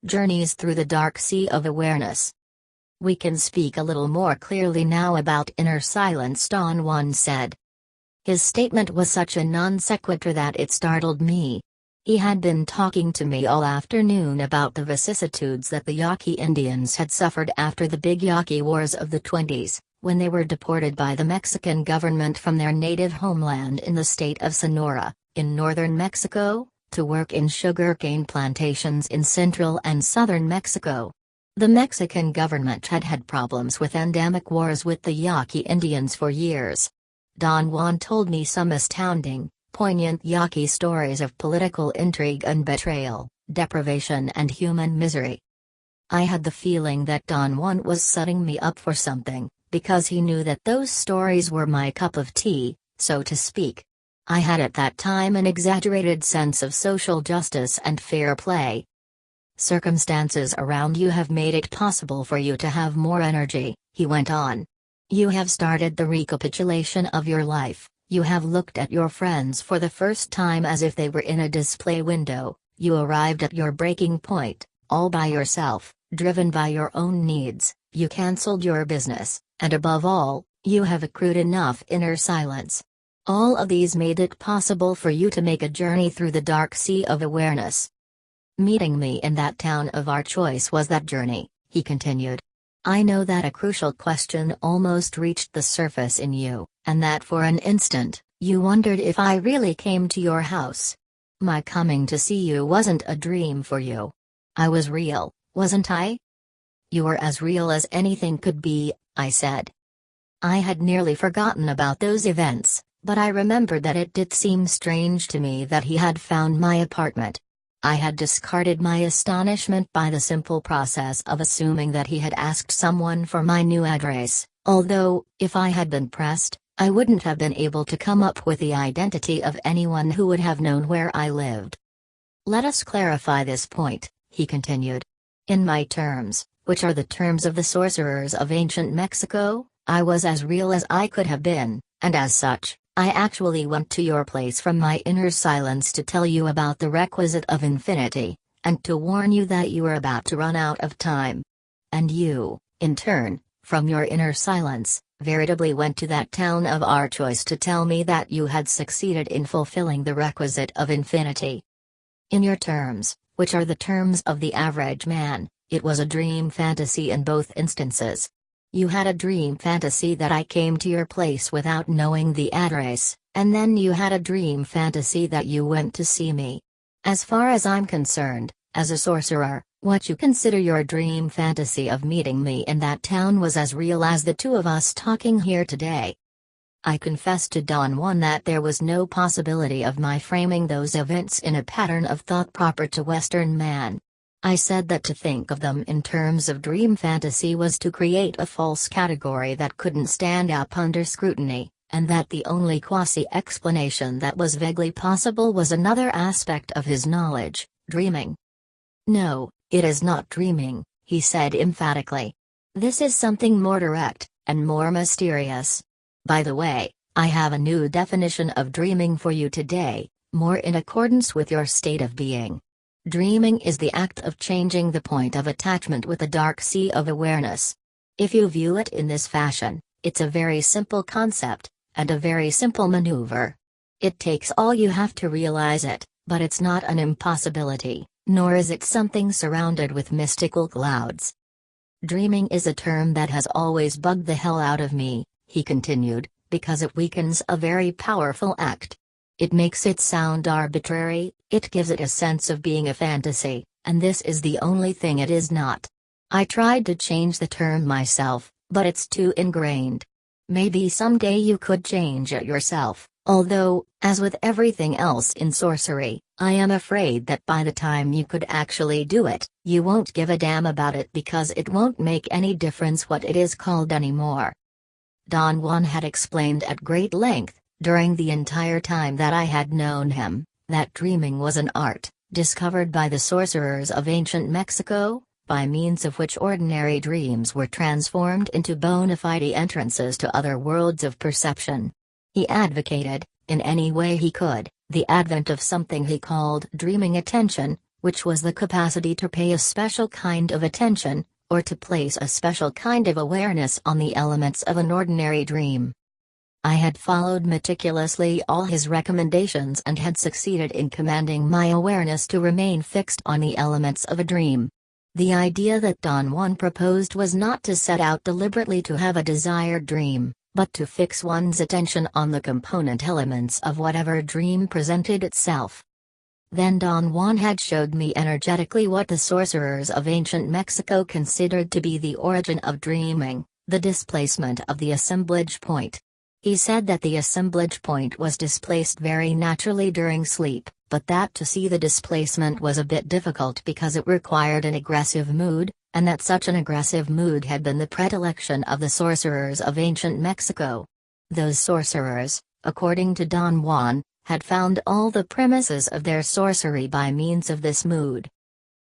Journeys Through the Dark Sea of Awareness. We can speak a little more clearly now about inner silence, Don Juan said. His statement was such a non sequitur that it startled me. He had been talking to me all afternoon about the vicissitudes that the Yaqui Indians had suffered after the Big Yaqui Wars of the 20s, when they were deported by the Mexican government from their native homeland in the state of Sonora, in northern Mexico, to work in sugarcane plantations in central and southern Mexico. The Mexican government had had problems with endemic wars with the Yaqui Indians for years. Don Juan told me some astounding, poignant Yaqui stories of political intrigue and betrayal, deprivation and human misery. I had the feeling that Don Juan was setting me up for something, because he knew that those stories were my cup of tea, so to speak. I had at that time an exaggerated sense of social justice and fair play. Circumstances around you have made it possible for you to have more energy, he went on. You have started the recapitulation of your life. You have looked at your friends for the first time as if they were in a display window. You arrived at your breaking point, all by yourself, driven by your own needs. You cancelled your business, and above all, you have accrued enough inner silence. All of these made it possible for you to make a journey through the dark sea of awareness. Meeting me in that town of our choice was that journey, he continued. I know that a crucial question almost reached the surface in you, and that for an instant, you wondered if I really came to your house. My coming to see you wasn't a dream for you. I was real, wasn't I? You were as real as anything could be, I said. I had nearly forgotten about those events, but I remembered that it did seem strange to me that he had found my apartment. I had discarded my astonishment by the simple process of assuming that he had asked someone for my new address, although, if I had been pressed, I wouldn't have been able to come up with the identity of anyone who would have known where I lived. Let us clarify this point, he continued. In my terms, which are the terms of the sorcerers of ancient Mexico, I was as real as I could have been, and as such, I actually went to your place from my inner silence to tell you about the requisite of infinity, and to warn you that you were about to run out of time. And you, in turn, from your inner silence, veritably went to that town of our choice to tell me that you had succeeded in fulfilling the requisite of infinity. In your terms, which are the terms of the average man, it was a dream fantasy in both instances. You had a dream fantasy that I came to your place without knowing the address, and then you had a dream fantasy that you went to see me. As far as I'm concerned, as a sorcerer, what you consider your dream fantasy of meeting me in that town was as real as the two of us talking here today. I confessed to Don Juan that there was no possibility of my framing those events in a pattern of thought proper to Western man. I said that to think of them in terms of dream fantasy was to create a false category that couldn't stand up under scrutiny, and that the only quasi-explanation that was vaguely possible was another aspect of his knowledge, dreaming. No, it is not dreaming, he said emphatically. This is something more direct, and more mysterious. By the way, I have a new definition of dreaming for you today, more in accordance with your state of being. Dreaming is the act of changing the point of attachment with the dark sea of awareness. If you view it in this fashion, it's a very simple concept, and a very simple maneuver. It takes all you have to realize it, but it's not an impossibility, nor is it something surrounded with mystical clouds. Dreaming is a term that has always bugged the hell out of me, he continued, because it weakens a very powerful act. It makes it sound arbitrary, it gives it a sense of being a fantasy, and this is the only thing it is not. I tried to change the term myself, but it's too ingrained. Maybe someday you could change it yourself, although, as with everything else in sorcery, I am afraid that by the time you could actually do it, you won't give a damn about it because it won't make any difference what it is called anymore. Don Juan had explained at great length, during the entire time that I had known him, that dreaming was an art, discovered by the sorcerers of ancient Mexico, by means of which ordinary dreams were transformed into bona fide entrances to other worlds of perception. He advocated, in any way he could, the advent of something he called dreaming attention, which was the capacity to pay a special kind of attention, or to place a special kind of awareness on the elements of an ordinary dream. I had followed meticulously all his recommendations and had succeeded in commanding my awareness to remain fixed on the elements of a dream. The idea that Don Juan proposed was not to set out deliberately to have a desired dream, but to fix one's attention on the component elements of whatever dream presented itself. Then Don Juan had showed me energetically what the sorcerers of ancient Mexico considered to be the origin of dreaming, the displacement of the assemblage point. He said that the assemblage point was displaced very naturally during sleep, but that to see the displacement was a bit difficult because it required an aggressive mood, and that such an aggressive mood had been the predilection of the sorcerers of ancient Mexico. Those sorcerers, according to Don Juan, had found all the premises of their sorcery by means of this mood.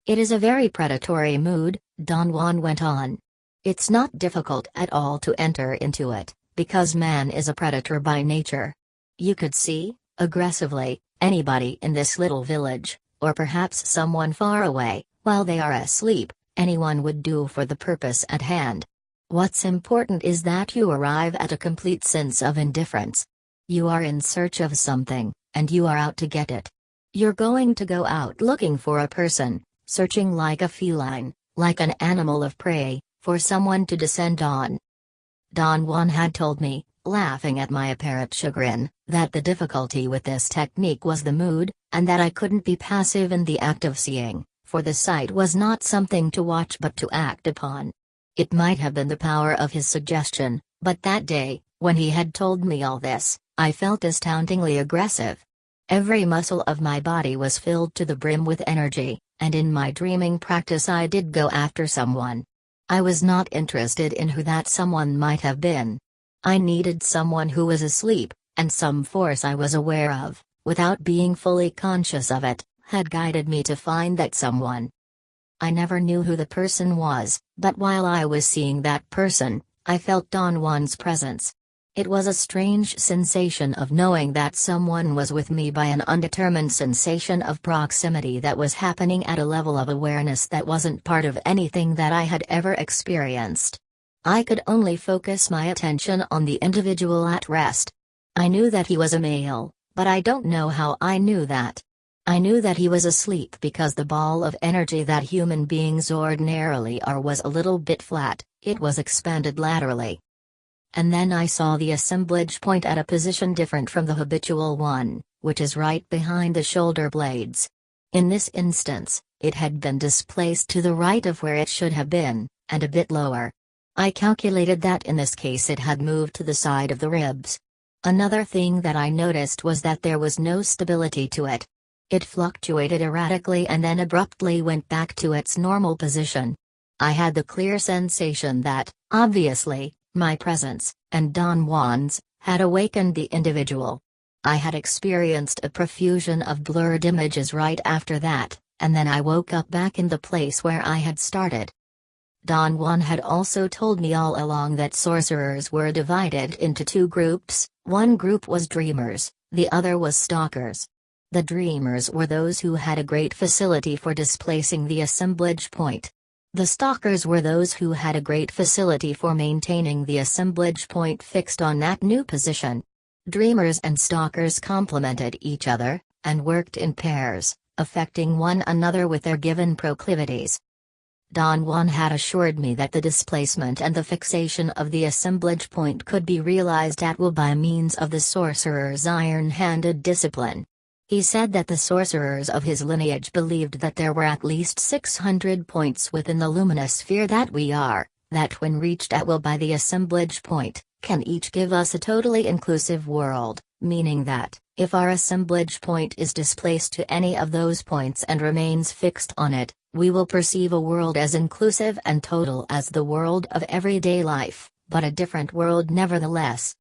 It is a very predatory mood, Don Juan went on. It's not difficult at all to enter into it, because man is a predator by nature. You could see, aggressively, anybody in this little village, or perhaps someone far away, while they are asleep, anyone would do for the purpose at hand. What's important is that you arrive at a complete sense of indifference. You are in search of something, and you are out to get it. You're going to go out looking for a person, searching like a feline, like an animal of prey, for someone to descend on. Don Juan had told me, laughing at my apparent chagrin, that the difficulty with this technique was the mood, and that I couldn't be passive in the act of seeing, for the sight was not something to watch but to act upon. It might have been the power of his suggestion, but that day, when he had told me all this, I felt astoundingly aggressive. Every muscle of my body was filled to the brim with energy, and in my dreaming practice I did go after someone. I was not interested in who that someone might have been. I needed someone who was asleep, and some force I was aware of, without being fully conscious of it, had guided me to find that someone. I never knew who the person was, but while I was seeing that person, I felt Don Juan's presence. It was a strange sensation of knowing that someone was with me by an undetermined sensation of proximity that was happening at a level of awareness that wasn't part of anything that I had ever experienced. I could only focus my attention on the individual at rest. I knew that he was a male, but I don't know how I knew that. I knew that he was asleep because the ball of energy that human beings ordinarily are was a little bit flat, it was expanded laterally. And then I saw the assemblage point at a position different from the habitual one, which is right behind the shoulder blades. In this instance, it had been displaced to the right of where it should have been, and a bit lower. I calculated that in this case it had moved to the side of the ribs. Another thing that I noticed was that there was no stability to it. It fluctuated erratically and then abruptly went back to its normal position. I had the clear sensation that, obviously, my presence, and Don Juan's, had awakened the individual. I had experienced a profusion of blurred images right after that, and then I woke up back in the place where I had started. Don Juan had also told me all along that sorcerers were divided into two groups, one group was dreamers, the other was stalkers. The dreamers were those who had a great facility for displacing the assemblage point. The stalkers were those who had a great facility for maintaining the assemblage point fixed on that new position. Dreamers and stalkers complemented each other, and worked in pairs, affecting one another with their given proclivities. Don Juan had assured me that the displacement and the fixation of the assemblage point could be realized at will by means of the sorcerer's iron-handed discipline. He said that the sorcerers of his lineage believed that there were at least 600 points within the luminous sphere that we are, that when reached at will by the assemblage point, can each give us a totally inclusive world, meaning that, if our assemblage point is displaced to any of those points and remains fixed on it, we will perceive a world as inclusive and total as the world of everyday life, but a different world nevertheless.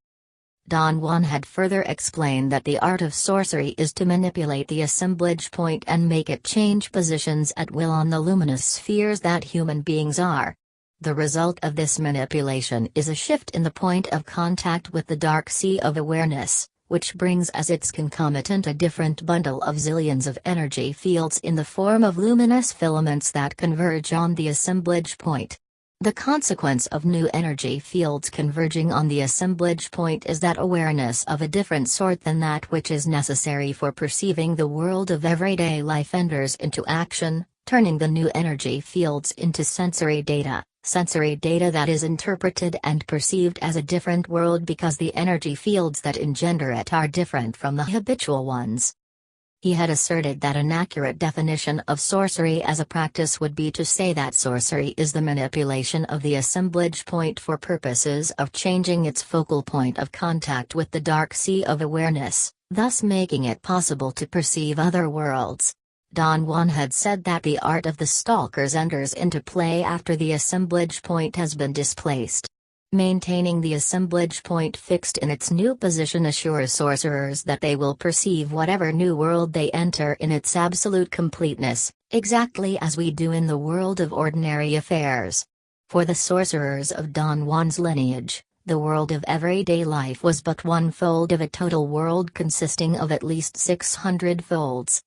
Don Juan had further explained that the art of sorcery is to manipulate the assemblage point and make it change positions at will on the luminous spheres that human beings are. The result of this manipulation is a shift in the point of contact with the dark sea of awareness, which brings as its concomitant a different bundle of zillions of energy fields in the form of luminous filaments that converge on the assemblage point. The consequence of new energy fields converging on the assemblage point is that awareness of a different sort than that which is necessary for perceiving the world of everyday life enters into action, turning the new energy fields into sensory data that is interpreted and perceived as a different world because the energy fields that engender it are different from the habitual ones. He had asserted that an accurate definition of sorcery as a practice would be to say that sorcery is the manipulation of the assemblage point for purposes of changing its focal point of contact with the dark sea of awareness, thus making it possible to perceive other worlds. Don Juan had said that the art of the stalkers enters into play after the assemblage point has been displaced. Maintaining the assemblage point fixed in its new position assures sorcerers that they will perceive whatever new world they enter in its absolute completeness, exactly as we do in the world of ordinary affairs. For the sorcerers of Don Juan's lineage, the world of everyday life was but one fold of a total world consisting of at least 600 folds.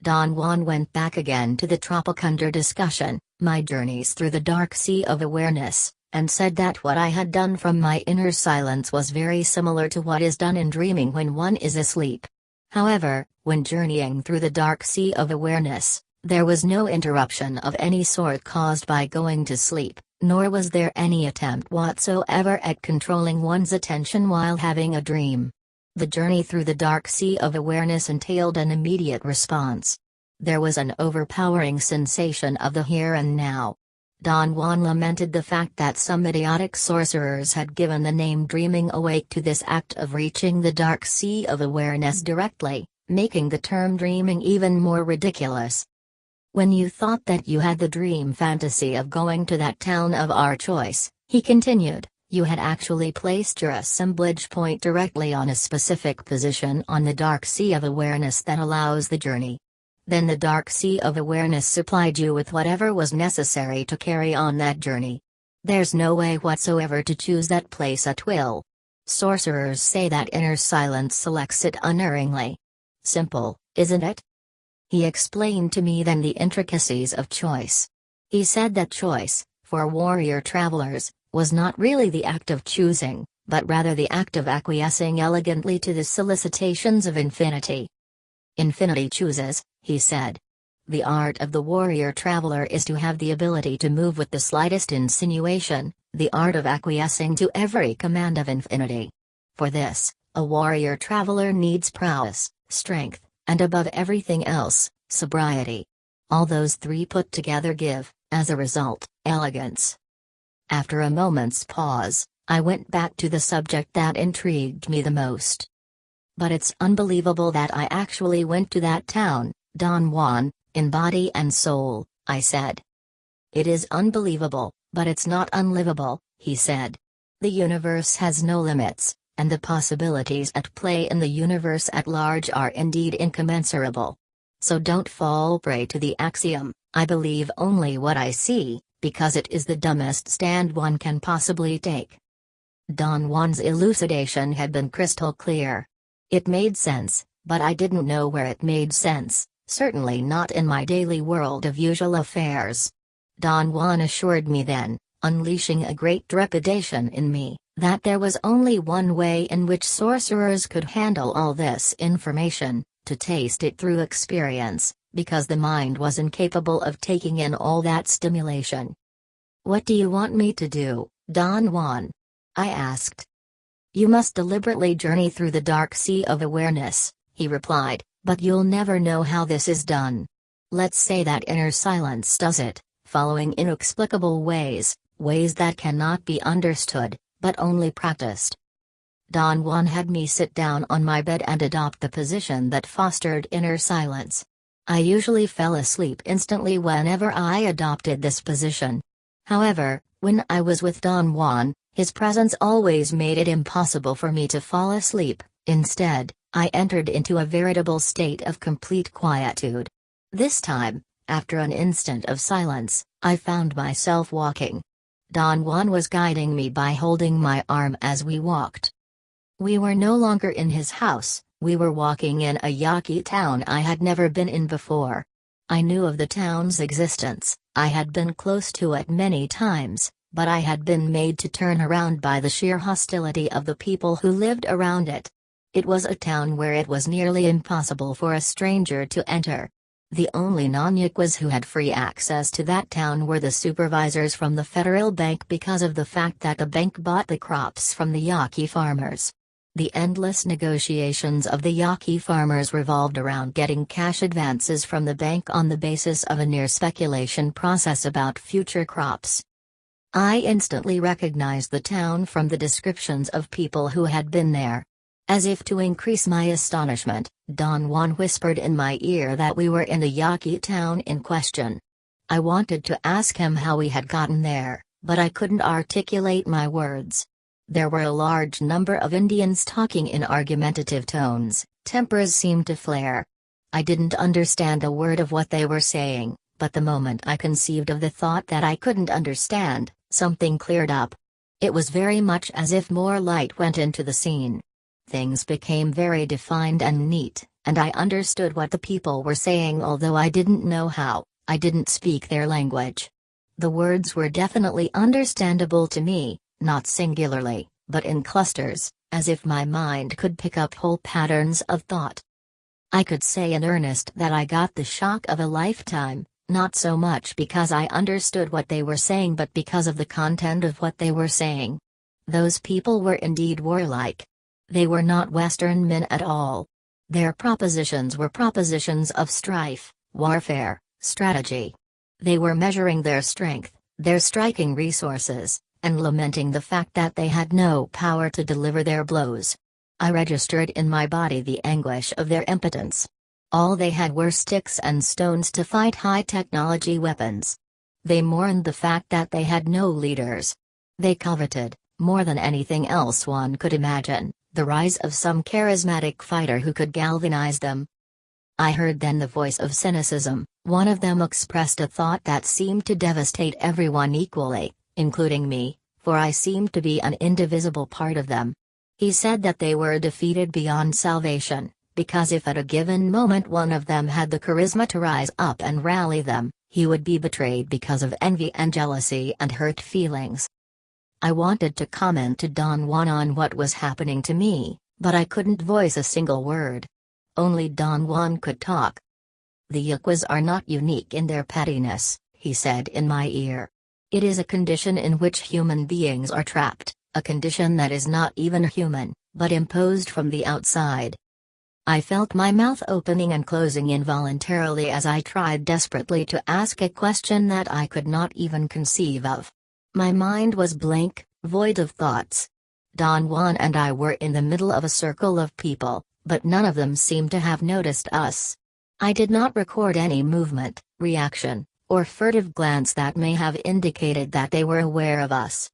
Don Juan went back again to the Tropicunda discussion, my journeys through the dark sea of awareness, and said that what I had done from my inner silence was very similar to what is done in dreaming when one is asleep. However, when journeying through the dark sea of awareness, there was no interruption of any sort caused by going to sleep, nor was there any attempt whatsoever at controlling one's attention while having a dream. The journey through the dark sea of awareness entailed an immediate response. There was an overpowering sensation of the here and now. Don Juan lamented the fact that some idiotic sorcerers had given the name dreaming awake to this act of reaching the dark sea of awareness directly, making the term dreaming even more ridiculous. When you thought that you had the dream fantasy of going to that town of our choice, he continued, you had actually placed your assemblage point directly on a specific position on the dark sea of awareness that allows the journey. Then the dark sea of awareness supplied you with whatever was necessary to carry on that journey. There's no way whatsoever to choose that place at will. Sorcerers say that inner silence selects it unerringly. Simple, isn't it? He explained to me then the intricacies of choice. He said that choice, for warrior travelers, was not really the act of choosing, but rather the act of acquiescing elegantly to the solicitations of infinity. Infinity chooses, he said. The art of the warrior traveler is to have the ability to move with the slightest insinuation, the art of acquiescing to every command of infinity. For this, a warrior traveler needs prowess, strength, and above everything else, sobriety. All those three put together give, as a result, elegance. After a moment's pause, I went back to the subject that intrigued me the most. But it's unbelievable that I actually went to that town, Don Juan, in body and soul, I said. It is unbelievable, but it's not unlivable, he said. The universe has no limits, and the possibilities at play in the universe at large are indeed incommensurable. So don't fall prey to the axiom, I believe only what I see, because it is the dumbest stand one can possibly take. Don Juan's elucidation had been crystal clear. It made sense, but I didn't know where it made sense, certainly not in my daily world of usual affairs. Don Juan assured me then, unleashing a great trepidation in me, that there was only one way in which sorcerers could handle all this information, to taste it through experience, because the mind was incapable of taking in all that stimulation. What do you want me to do, Don Juan? I asked. You must deliberately journey through the dark sea of awareness, he replied, but you'll never know how this is done. Let's say that inner silence does it, following inexplicable ways that cannot be understood, but only practiced. Don Juan had me sit down on my bed and adopt the position that fostered inner silence. I usually fell asleep instantly whenever I adopted this position. However, when I was with Don Juan, his presence always made it impossible for me to fall asleep. Instead, I entered into a veritable state of complete quietude. This time, after an instant of silence, I found myself walking. Don Juan was guiding me by holding my arm as we walked. We were no longer in his house, we were walking in a Yaqui town I had never been in before. I knew of the town's existence, I had been close to it many times, but I had been made to turn around by the sheer hostility of the people who lived around it. It was a town where it was nearly impossible for a stranger to enter. The only non-Yaquas who had free access to that town were the supervisors from the federal bank because of the fact that the bank bought the crops from the Yaqui farmers. The endless negotiations of the Yaqui farmers revolved around getting cash advances from the bank on the basis of a near speculation process about future crops. I instantly recognized the town from the descriptions of people who had been there. As if to increase my astonishment, Don Juan whispered in my ear that we were in the Yaqui town in question. I wanted to ask him how we had gotten there, but I couldn't articulate my words. There were a large number of Indians talking in argumentative tones, tempers seemed to flare. I didn't understand a word of what they were saying, but the moment I conceived of the thought that I couldn't understand, something cleared up. It was very much as if more light went into the scene. Things became very defined and neat, and I understood what the people were saying although I didn't know how, I didn't speak their language. The words were definitely understandable to me, not singularly, but in clusters, as if my mind could pick up whole patterns of thought. I could say in earnest that I got the shock of a lifetime, not so much because I understood what they were saying but because of the content of what they were saying. Those people were indeed warlike. They were not Western men at all. Their propositions were propositions of strife, warfare, strategy. They were measuring their strength, their striking resources, and lamenting the fact that they had no power to deliver their blows. I registered in my body the anguish of their impotence. All they had were sticks and stones to fight high-technology weapons. They mourned the fact that they had no leaders. They coveted, more than anything else one could imagine, the rise of some charismatic fighter who could galvanize them. I heard then the voice of cynicism. One of them expressed a thought that seemed to devastate everyone equally, including me, for I seemed to be an indivisible part of them. He said that they were defeated beyond salvation, because if at a given moment one of them had the charisma to rise up and rally them, he would be betrayed because of envy and jealousy and hurt feelings. I wanted to comment to Don Juan on what was happening to me, but I couldn't voice a single word. Only Don Juan could talk. The Yaquas are not unique in their pettiness, he said in my ear. It is a condition in which human beings are trapped, a condition that is not even human, but imposed from the outside. I felt my mouth opening and closing involuntarily as I tried desperately to ask a question that I could not even conceive of. My mind was blank, void of thoughts. Don Juan and I were in the middle of a circle of people, but none of them seemed to have noticed us. I did not record any movement, reaction, or furtive glance that may have indicated that they were aware of us.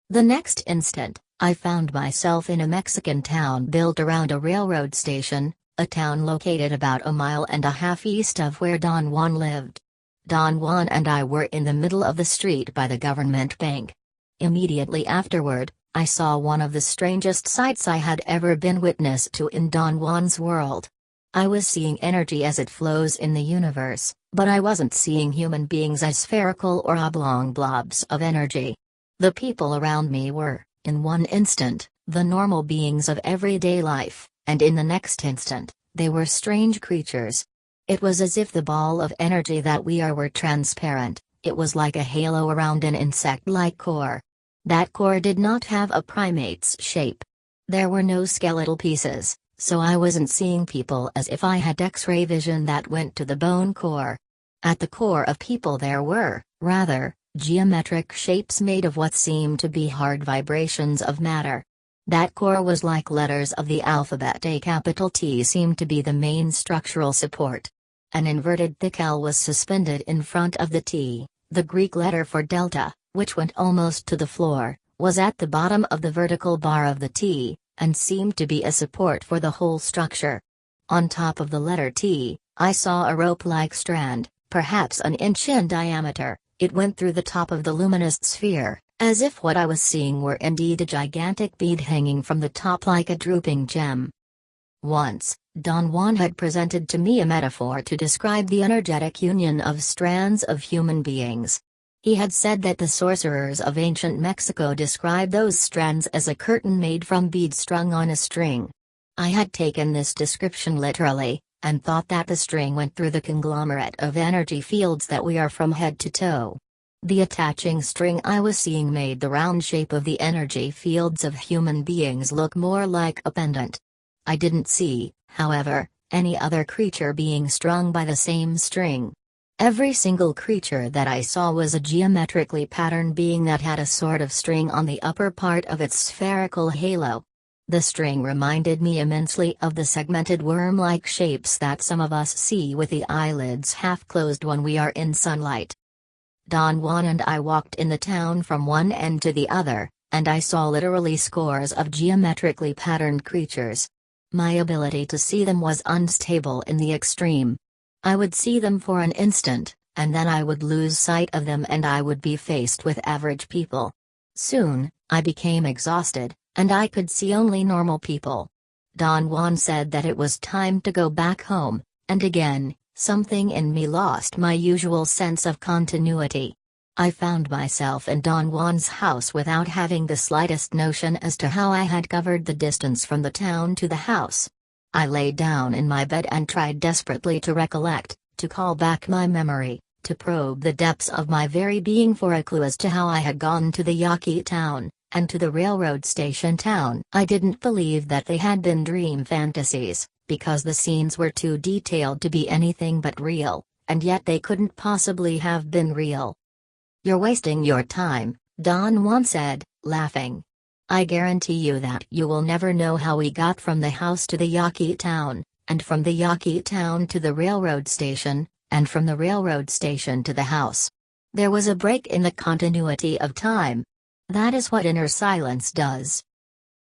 The next instant, I found myself in a Mexican town built around a railroad station, a town located about a mile and a half east of where Don Juan lived. Don Juan and I were in the middle of the street by the government bank. Immediately afterward, I saw one of the strangest sights I had ever been witness to in Don Juan's world. I was seeing energy as it flows in the universe, but I wasn't seeing human beings as spherical or oblong blobs of energy. The people around me were, in one instant, the normal beings of everyday life, and in the next instant, they were strange creatures. It was as if the ball of energy that we are were transparent, it was like a halo around an insect-like core. That core did not have a primate's shape. There were no skeletal pieces, so I wasn't seeing people as if I had X-ray vision that went to the bone core. At the core of people there were, rather, geometric shapes made of what seemed to be hard vibrations of matter. That core was like letters of the alphabet. A capital T seemed to be the main structural support. An inverted thick L was suspended in front of the T. The Greek letter for delta, which went almost to the floor, was at the bottom of the vertical bar of the T, and seemed to be a support for the whole structure. On top of the letter T, I saw a rope-like strand, perhaps an inch in diameter. It went through the top of the luminous sphere, as if what I was seeing were indeed a gigantic bead hanging from the top like a drooping gem. Once, Don Juan had presented to me a metaphor to describe the energetic union of strands of human beings. He had said that the sorcerers of ancient Mexico described those strands as a curtain made from beads strung on a string. I had taken this description literally, and thought that the string went through the conglomerate of energy fields that we are from head to toe. The attaching string I was seeing made the round shape of the energy fields of human beings look more like a pendant. I didn't see, however, any other creature being strung by the same string. Every single creature that I saw was a geometrically patterned being that had a sort of string on the upper part of its spherical halo. The string reminded me immensely of the segmented worm-like shapes that some of us see with the eyelids half closed when we are in sunlight. Don Juan and I walked in the town from one end to the other, and I saw literally scores of geometrically patterned creatures. My ability to see them was unstable in the extreme. I would see them for an instant, and then I would lose sight of them and I would be faced with average people. Soon, I became exhausted, and I could see only normal people. Don Juan said that it was time to go back home, and again, something in me lost my usual sense of continuity. I found myself in Don Juan's house without having the slightest notion as to how I had covered the distance from the town to the house. I lay down in my bed and tried desperately to recollect, to call back my memory, to probe the depths of my very being for a clue as to how I had gone to the Yaqui town, and to the railroad station town. I didn't believe that they had been dream fantasies, because the scenes were too detailed to be anything but real, and yet they couldn't possibly have been real. "You're wasting your time," Don Juan said, laughing. "I guarantee you that you will never know how we got from the house to the Yaqui town, and from the Yaqui town to the railroad station, and from the railroad station to the house. There was a break in the continuity of time. That is what inner silence does."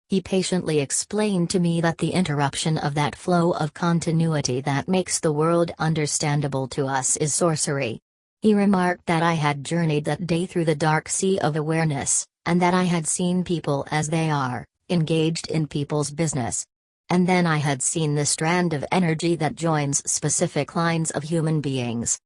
He patiently explained to me that the interruption of that flow of continuity that makes the world understandable to us is sorcery. He remarked that I had journeyed that day through the dark sea of awareness, and that I had seen people as they are, engaged in people's business. And then I had seen the strand of energy that joins specific lines of human beings.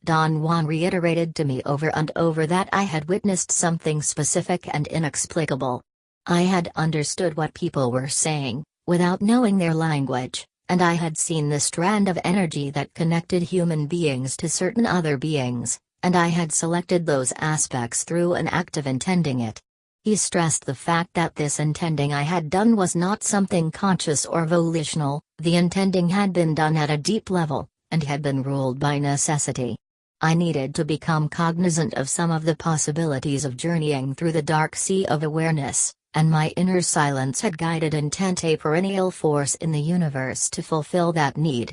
Don Juan reiterated to me over and over that I had witnessed something specific and inexplicable. I had understood what people were saying, without knowing their language, and I had seen the strand of energy that connected human beings to certain other beings, and I had selected those aspects through an act of intending it. He stressed the fact that this intending I had done was not something conscious or volitional, the intending had been done at a deep level, and had been ruled by necessity. I needed to become cognizant of some of the possibilities of journeying through the dark sea of awareness, and my inner silence had guided intent a perennial force in the universe to fulfill that need.